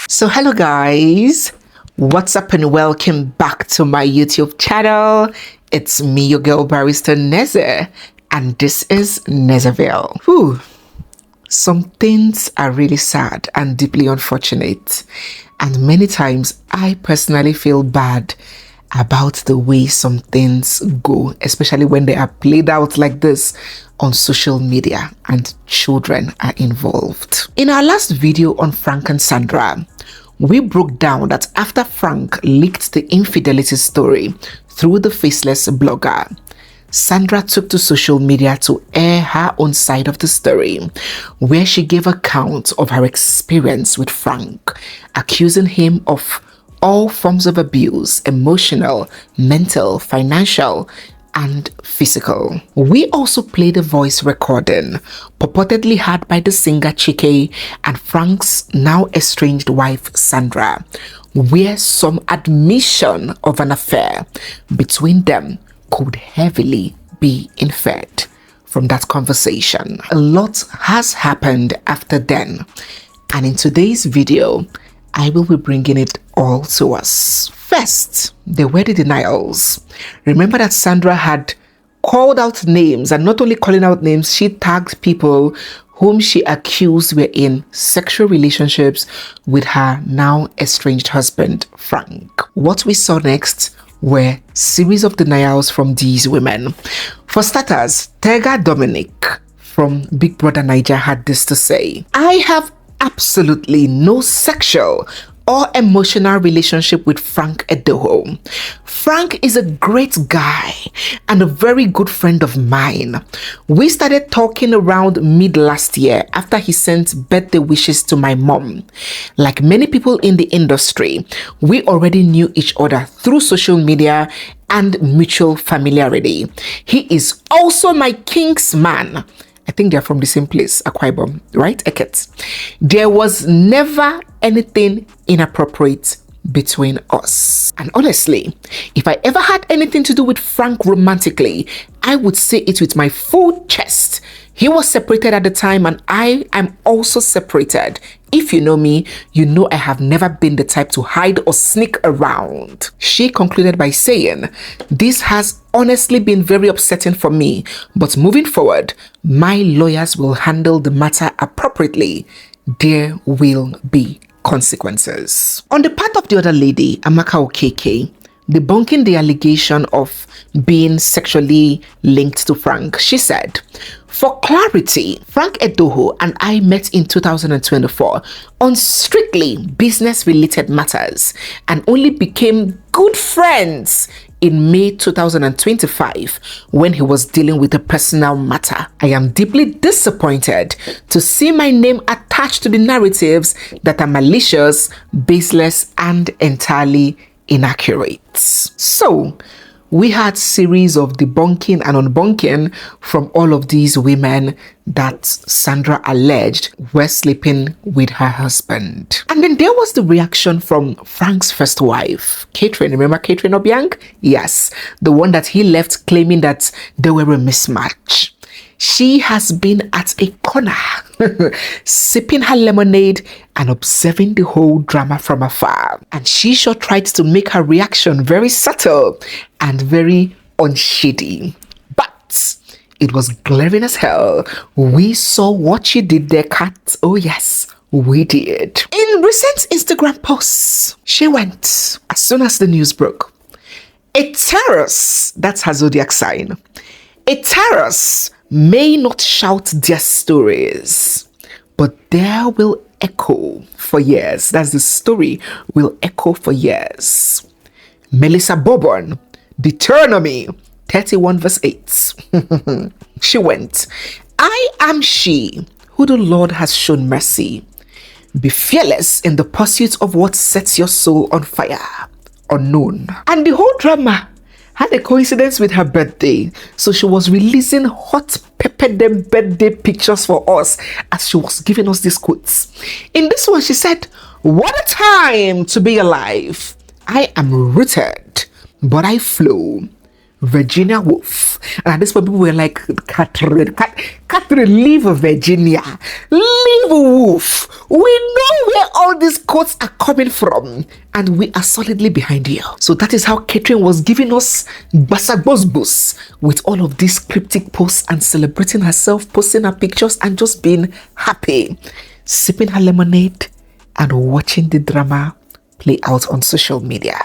So hello guys, what's up and welcome back to my YouTube channel. It's me, your girl barrister Neze, and this is Nezeville. Whew. Some things are really sad and deeply unfortunate, and many times I personally feel bad about the way some things go, especially when they are played out like this on social media and children are involved. In our last video on Frank and Sandra, we broke down that after Frank leaked the infidelity story through the faceless blogger, Sandra took to social media to air her own side of the story, where she gave account of her experience with Frank, accusing him of all forms of abuse, emotional, mental, financial, and physical. We also played a voice recording purportedly heard by the singer CHIKE and Frank's now estranged wife Sandra, where some admission of an affair between them could heavily be inferred from that conversation. A lot has happened after then, and in today's video I will be bringing it all to us. First, there were the denials. Remember that Sandra had called out names, and not only calling out names, she tagged people whom she accused were in sexual relationships with her now estranged husband, Frank. What we saw next were series of denials from these women. For starters, Tega Dominic from Big Brother Niger had this to say: I have absolutely no sexual or emotional relationship with Frank Edoho. Frank is a great guy and a very good friend of mine. We started talking around mid last year after he sent birthday wishes to my mom. Like many people in the industry, we already knew each other through social media and mutual familiarity. He is also my king's man. I think they're from the same place, Akwa Ibom, right? Eket. There was never anything inappropriate between us. And honestly, if I ever had anything to do with Frank romantically, I would say it with my full chest. He was separated at the time, and I am also separated. If you know me, you know I have never been the type to hide or sneak around. She concluded by saying, this has honestly been very upsetting for me, but moving forward, my lawyers will handle the matter appropriately. There will be consequences. On the part of the other lady, Amaka Okeke, debunking the allegation of being sexually linked to Frank, she said, for clarity, Frank Edoho and I met in 2024 on strictly business-related matters and only became good friends in May 2025 when he was dealing with a personal matter. I am deeply disappointed to see my name attached to the narratives that are malicious, baseless, and entirely inaccurate. So, we had series of debunking and unbunking from all of these women that Sandra alleged were sleeping with her husband. And then there was the reaction from Frank's first wife, Katherine. Remember Katherine Obiang? Yes, the one that he left claiming that they were a mismatch. She has been at a corner, sipping her lemonade and observing the whole drama from afar. And she sure tried to make her reaction very subtle and very unshady. But it was glaring as hell. We saw what she did there, Kat. Oh yes, we did. In recent Instagram posts, she went, as soon as the news broke, a Taurus, that's her zodiac sign, a Taurus may not shout their stories, but there will echo for years. That's the story, will echo for years. Melissa Bobon, Deuteronomy 31 verse 8. She went, I am she who the Lord has shown mercy. Be fearless in the pursuit of what sets your soul on fire. Unknown. And the whole drama had a coincidence with her birthday, so she was releasing hot pepper them birthday pictures for us as she was giving us these quotes. In this one, she said, what a time to be alive. I am rooted, but I flow. Virginia Woolf. And at this point, people were like, Katherine, leave Virginia, leave Woolf. We know where all these quotes are coming from, and we are solidly behind you. So that is how Katherine was giving us basabosbos with all of these cryptic posts and celebrating herself, posting her pictures and just being happy, sipping her lemonade and watching the drama play out on social media.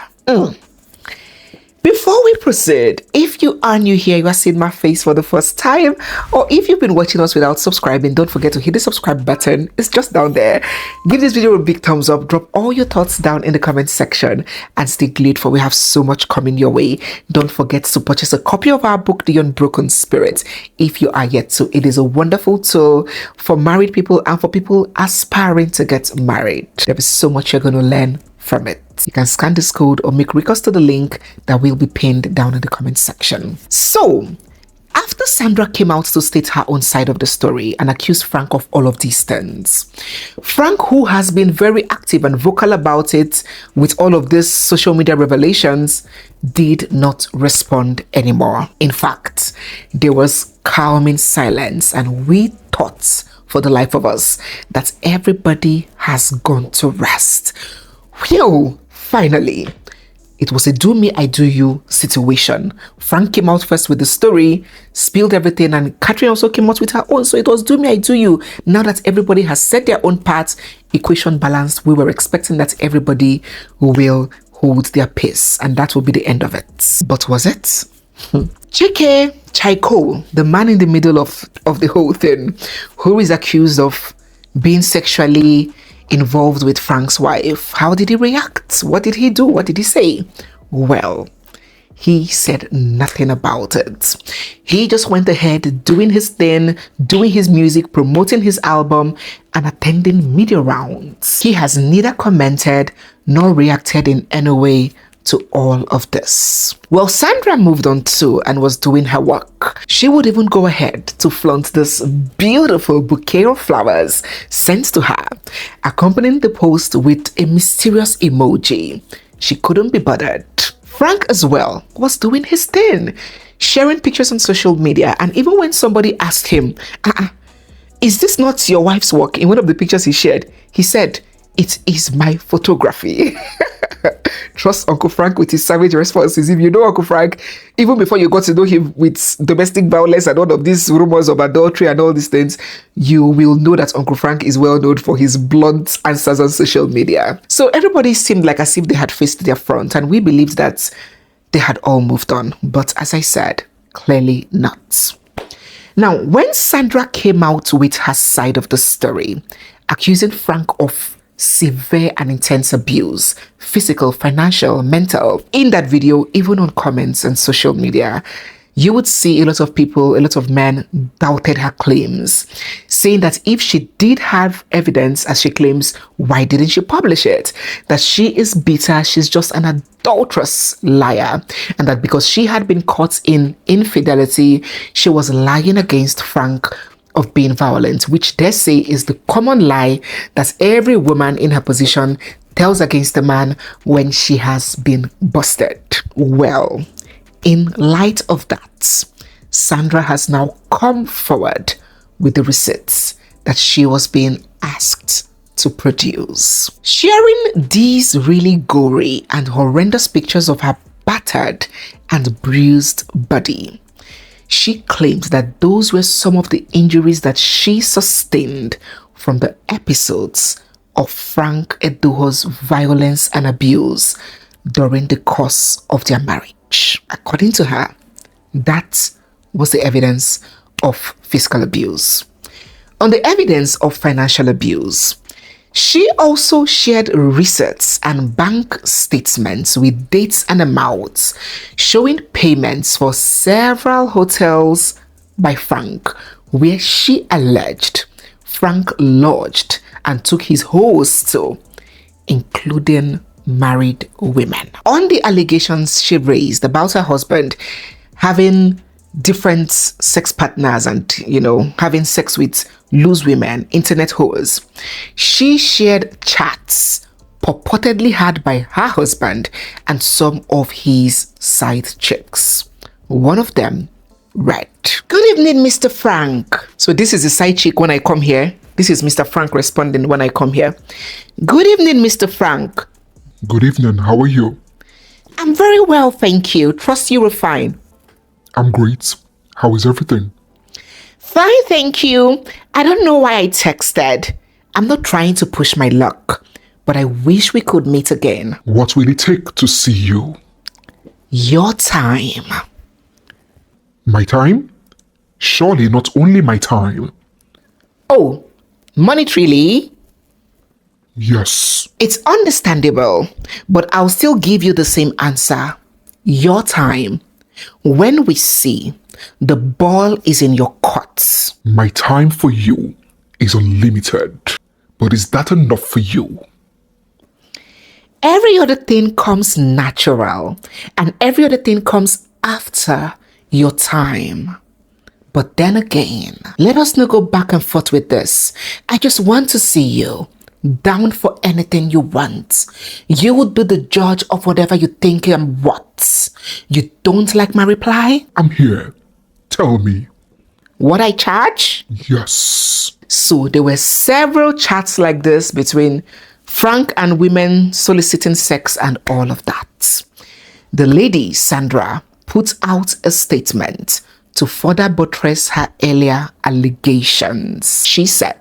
Before we proceed, if you are new here, you are seeing my face for the first time, or if you've been watching us without subscribing, don't forget to hit the subscribe button. It's just down there. Give this video a big thumbs up, drop all your thoughts down in the comment section, and stay glued for we have so much coming your way. Don't forget to purchase a copy of our book, The Unbroken Spirit, if you are yet to. It is a wonderful tool for married people and for people aspiring to get married. There is so much you're going to learn from it. You can scan this code or make recourse to the link that will be pinned down in the comment section. So, after Sandra came out to state her own side of the story and accused Frank of all of these things, Frank, who has been very active and vocal about it with all of these social media revelations, did not respond anymore. In fact, there was calming silence, and we thought for the life of us that everybody has gone to rest. Phew, finally. It was a do me, I do you situation. Frank came out first with the story, spilled everything, and Katherine also came out with her own. So it was do me, I do you. Now that everybody has said their own part, equation balanced, we were expecting that everybody will hold their peace, and that will be the end of it. But was it? CHIKE, the man in the middle of the whole thing, who is accused of being sexually involved with Frank's wife. How did he react? What did he do? What did he say? Well, he said nothing about it. He just went ahead doing his thing, doing his music, promoting his album, and attending media rounds. He has neither commented nor reacted in any way to all of this. Well, Sandra moved on too and was doing her work. She would even go ahead to flaunt this beautiful bouquet of flowers sent to her, accompanying the post with a mysterious emoji. She couldn't be bothered. Frank as well was doing his thing, sharing pictures on social media, and even when somebody asked him, is this not your wife's work? In one of the pictures he shared, he said, "It is my photography." Trust Uncle Frank with his savage responses. If you know Uncle Frank, even before you got to know him with domestic violence and all of these rumors of adultery and all these things, you will know that Uncle Frank is well known for his blunt answers on social media. So everybody seemed like as if they had faced their front, and we believed that they had all moved on. But as I said, clearly not. Now, when Sandra came out with her side of the story, accusing Frank of severe and intense abuse, physical, financial, mental, in that video, even on comments and social media, you would see a lot of people, a lot of men doubted her claims, saying that if she did have evidence, as she claims, why didn't she publish it? That she is bitter, she's just an adulterous liar, and that because she had been caught in infidelity, she was lying against Frank of being violent, which they say is the common lie that every woman in her position tells against a man when she has been busted. Well, in light of that, Sandra has now come forward with the receipts that she was being asked to produce, sharing these really gory and horrendous pictures of her battered and bruised body. She claims that those were some of the injuries that she sustained from the episodes of Frank Eduho's violence and abuse during the course of their marriage. According to her, that was the evidence of physical abuse. On the evidence of financial abuse, she also shared receipts and bank statements with dates and amounts showing payments for several hotels by Frank, where she alleged Frank lodged and took his hosts to, including married women. On the allegations she raised about her husband having different sex partners and, having sex with loose women, internet whores, she shared chats purportedly had by her husband and some of his side chicks. One of them read, "Good evening, Mr. Frank." So this is the side chick when I come here. This is Mr. Frank responding when I come here. Good evening, Mr. Frank. Good evening. How are you? I'm very well, thank you. Trust you were fine. I'm great. How is everything? Fine, thank you. I don't know why I texted. I'm not trying to push my luck, but I wish we could meet again. What will it take to see you? Your time. My time? Surely not only my time. Oh, monetarily? Yes. It's understandable, but I'll still give you the same answer. Your time. When we see, the ball is in your court. My time for you is unlimited. But is that enough for you? Every other thing comes natural, and every other thing comes after your time. But then again, let us not go back and forth with this. I just want to see you. Down for anything you want. You would be the judge of whatever you think and what. You don't like my reply? I'm here. Tell me. What I charge? Yes. So there were several chats like this between Frank and women soliciting sex and all of that. The lady, Sandra, put out a statement to further buttress her earlier allegations. She said,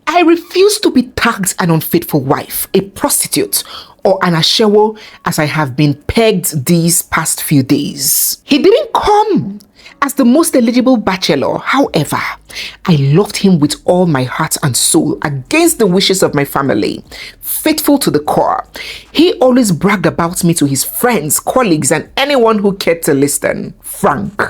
I refuse to be tagged an unfaithful wife, a prostitute, or an ashewo as I have been pegged these past few days. He didn't come as the most eligible bachelor. However, I loved him with all my heart and soul against the wishes of my family, faithful to the core. He always bragged about me to his friends, colleagues, and anyone who cared to listen. Frank,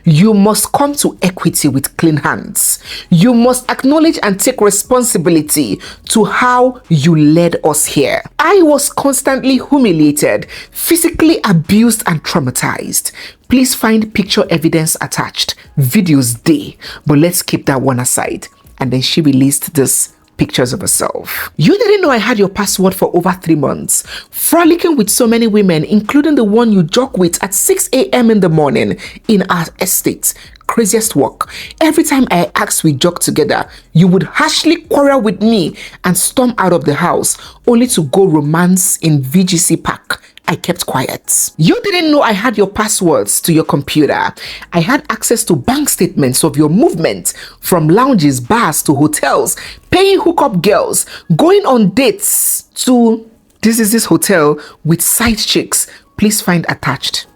you must come to equity with clean hands. You must acknowledge and take responsibility to how you led us here. I was constantly humiliated, physically abused, and traumatized. Please find picture evidence attached. Videos day, but let's keep that one aside. And then she released this pictures of herself. You didn't know I had your password for over 3 months, frolicking with so many women, including the one you jog with at 6 a.m. in the morning in our estate. Craziest work. Every time I asked we jog together, you would harshly quarrel with me and storm out of the house, only to go romance in VGC Park. I kept quiet. You didn't know I had your passwords to your computer. I had access to bank statements of your movement from lounges, bars to hotels, paying hookup girls, going on dates to this hotel with side chicks. Please find attached.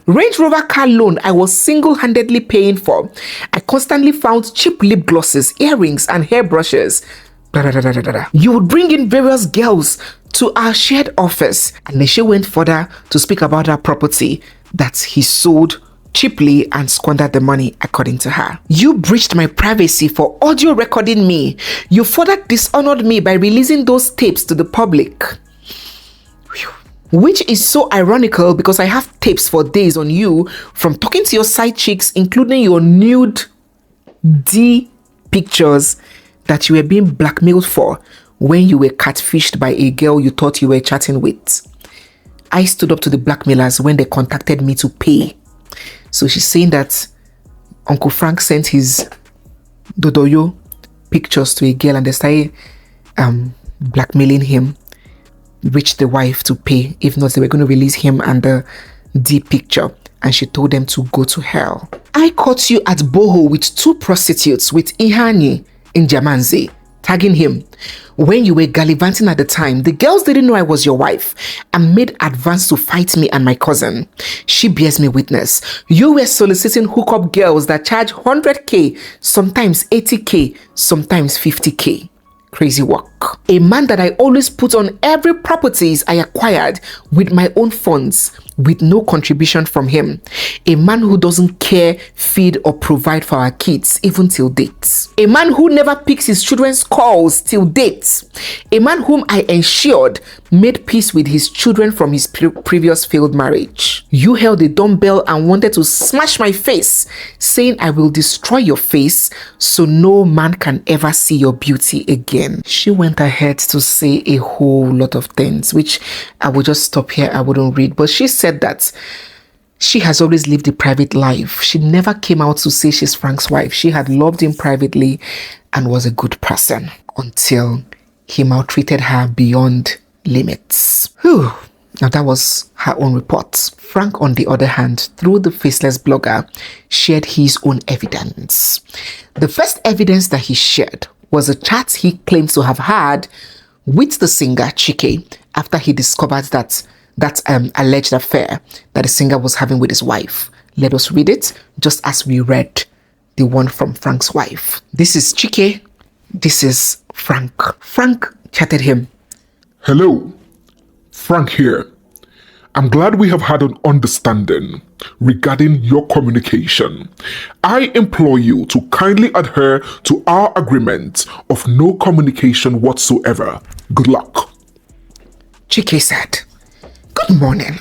Range Rover car loan I was single-handedly paying for. I constantly found cheap lip glosses, earrings, and hairbrushes. You would bring in various girls to our shared office, and then she went further to speak about her property that he sold cheaply and squandered the money, according to her. You breached my privacy for audio recording me. You further dishonored me by releasing those tapes to the public. Which is so ironical because I have tapes for days on you from talking to your side chicks, including your nude D pictures that you were being blackmailed for when you were catfished by a girl you thought you were chatting with. I stood up to the blackmailers when they contacted me to pay. So she's saying that Uncle Frank sent his Dodoyo pictures to a girl and they started blackmailing him, reached the wife to pay. If not, they were going to release him and the D picture. And she told them to go to hell. I caught you at Boho with 2 prostitutes with Ihani in Jamanzi, tagging him. When you were gallivanting at the time, the girls didn't know I was your wife and made advance to fight me and my cousin. She bears me witness. You were soliciting hookup girls that charge 100k, sometimes 80k, sometimes 50k. Crazy work. A man that I always put on every properties I acquired with my own funds with no contribution from him. A man who doesn't care, feed or provide for our kids even till date. A man who never picks his children's calls till date. A man whom I ensured made peace with his children from his previous failed marriage. You held a dumbbell and wanted to smash my face, saying I will destroy your face so no man can ever see your beauty again. She went ahead to say a whole lot of things, which I will just stop here. I wouldn't read. But she said that she has always lived a private life. She never came out to say she's Frank's wife. She had loved him privately and was a good person. until he maltreated her beyond limits. Whew. Now that was her own report. Frank, on the other hand, through the faceless blogger, shared his own evidence. The first evidence that he shared was a chat he claimed to have had with the singer CHIKE after he discovered that alleged affair that the singer was having with his wife. Let us read it just as we read the one from Frank's wife. This is CHIKE. This is Frank. Frank chatted him. Hello, Frank here. I'm glad we have had an understanding regarding your communication. I implore you to kindly adhere to our agreement of no communication whatsoever. Good luck. CHIKE said, "Good morning.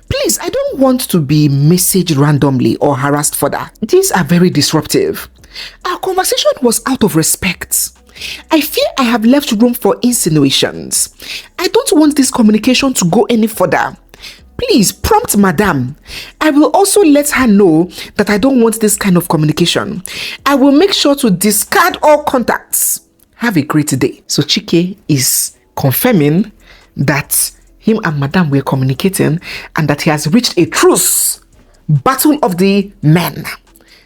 Please, I don't want to be messaged randomly or harassed further. These are very disruptive. Our conversation was out of respect. I fear I have left room for insinuations. I don't want this communication to go any further. Please prompt Madame. I will also let her know that I don't want this kind of communication. I will make sure to discard all contacts. Have a great day." So CHIKE is confirming that him and Madame were communicating and that he has reached a truce. Battle of the men.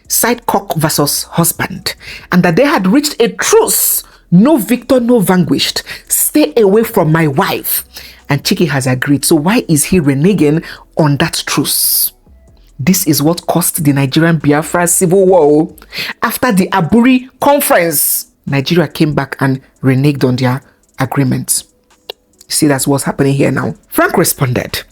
Sidecock versus husband. And that they had reached a truce. No victor, no vanquished. Stay away from my wife. And CHIKE has agreed. So why is he reneging on that truce? This is what caused the Nigerian Biafra civil war. After the Aburi conference, Nigeria came back and reneged on their agreement. See, that's what's happening here now. Frank responded,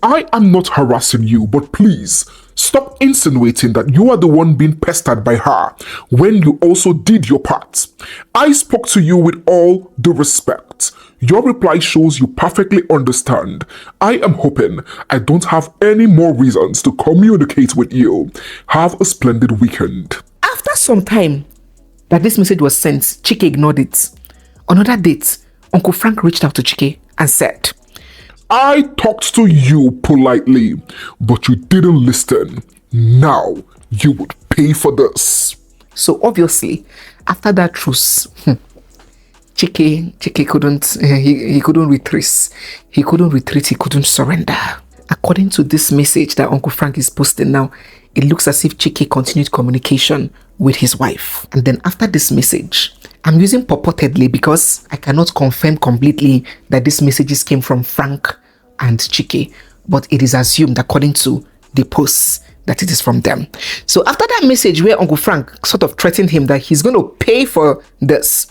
I am not harassing you, but please stop insinuating that you are the one being pestered by her when you also did your part. I spoke to you with all due respect. Your reply shows you perfectly understand. I am hoping I don't have any more reasons to communicate with you. Have a splendid weekend. After some time that this message was sent, CHIKE ignored it. Another date, Uncle Frank reached out to CHIKE and said, I talked to you politely, but you didn't listen. Now you would pay for this. So obviously, after that truce, CHIKE couldn't, he couldn't retreat. He couldn't surrender. According to this message that Uncle Frank is posting now, it looks as if CHIKE continued communication with his wife. And then after this message, I'm using purportedly because I cannot confirm completely that these messages came from Frank and CHIKE, but it is assumed according to the posts that it is from them. So after that message where Uncle Frank sort of threatened him that he's going to pay for this,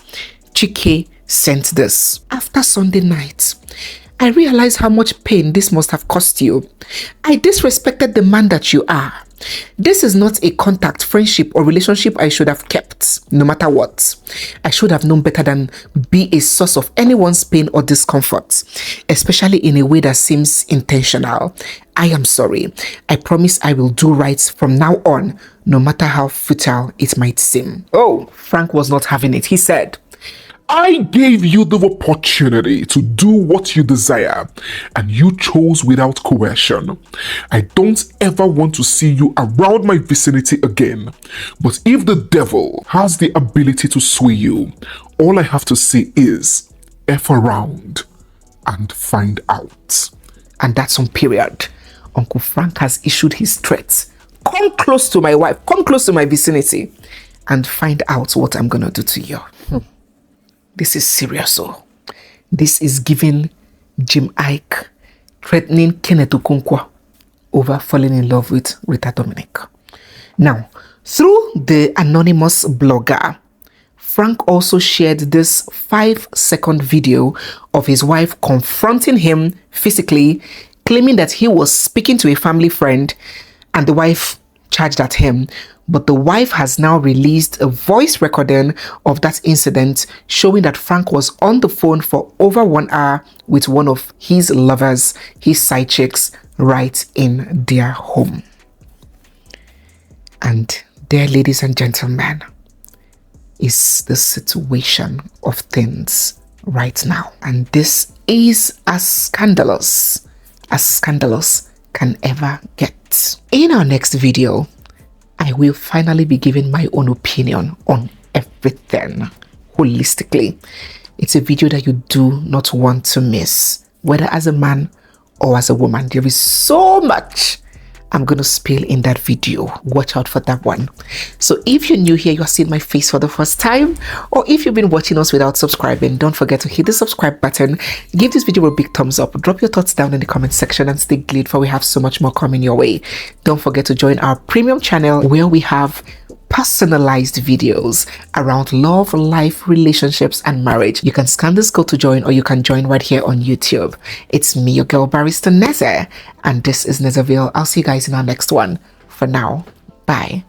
CHIKE sent this. After Sunday night, I realized how much pain this must have cost you. I disrespected the man that you are. This is not a contact, friendship, or relationship I should have kept, no matter what. I should have known better than be a source of anyone's pain or discomfort, especially in a way that seems intentional. I am sorry. I promise I will do right from now on, no matter how futile it might seem. Oh, Frank was not having it. He said, I gave you the opportunity to do what you desire, and you chose without coercion. I don't ever want to see you around my vicinity again. But if the devil has the ability to sway you, all I have to say is, F around and find out. And that's on period. Uncle Frank has issued his threats. Come close to my wife, come close to my vicinity, and find out what I'm gonna do to you. This is serious. Oh. This is giving Jim Ike threatening Kenneth Okonkwo over falling in love with Rita Dominic. Now, through the anonymous blogger, Frank also shared this 5-second video of his wife confronting him physically, claiming that he was speaking to a family friend and the wife charged at him. But the wife has now released a voice recording of that incident showing that Frank was on the phone for over 1 hour with one of his lovers, his side chicks, right in their home. And there, ladies and gentlemen, is the situation of things right now. And this is as scandalous can ever get. In our next video, I will finally be giving my own opinion on everything. holistically. It's a video that you do not want to miss, whether as a man or as a woman. There is so much I'm going to spill in that video. Watch out for that one. So if you're new here, you're seeing my face for the first time, or if you've been watching us without subscribing, don't forget to hit the subscribe button. Give this video a big thumbs up. Drop your thoughts down in the comment section and stay glued, for we have so much more coming your way. Don't forget to join our premium channel where we have personalized videos around love, life, relationships, and marriage. You can scan this code to join, or you can join right here on YouTube. It's me, your girl, Barrister Neze, and this is Nezeville. I'll see you guys in our next one. For now, bye.